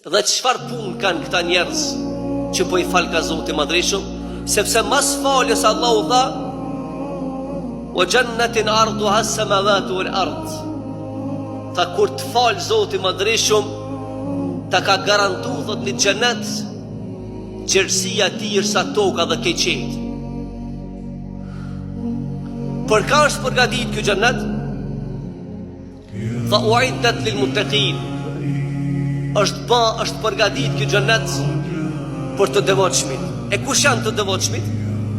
Dhe çfarë punë kanë këta njerëz që po i fal ka Zoti Madhreshëm, sepse mas faljes Allahu tha: "Wa jannatin arduha as-samawati wal ard." Tha kur të fal Zoti Madhreshëm, ta ka garantuar thot në xhenet gjerësia e tij sa toka dhe keqet. Për ka është përgatit kjo xhenet? Tha uiddat lil muttaqin. Është përgatit kjo xhenet për të devotshmit. E kush janë të devotshmit?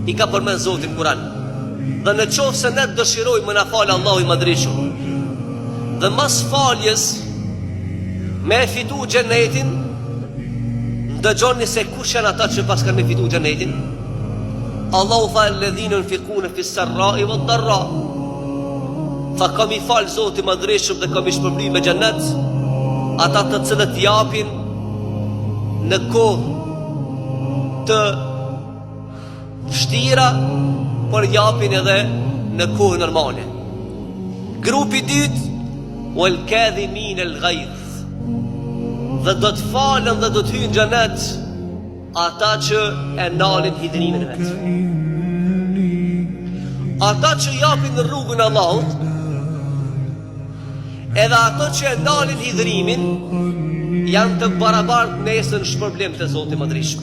I ka përmend Zoti në Kur'an. Dhe në qoftë se ne dëshirojmë na fal Allahu I Madhreshëm, dhe mas faljes me fitu xhenetin, ndëgjoni se kush janë ata që pas kanë me fitu xhenetin. Allahu tha alladhina yunfiquna fi s-sarra'i wad-dharra. Tha kam I fal Zoti Madhreshëm dhe kam I shpërbly me xhenet ata të cilët japin në kohë të vështira, por japin edhe në kohë normale. Grupi i dytë wal kadhimin al-ghayz. Dhe do të falen dhe do të hyjnë në xhenet ata që e nalin hidhrimin e vet. Ata që japin në rrugën e Allahut, edhe ato që e nalin hidhrimin, janë të barabartë nesër në shpërblim të Zotit Madhreshëm.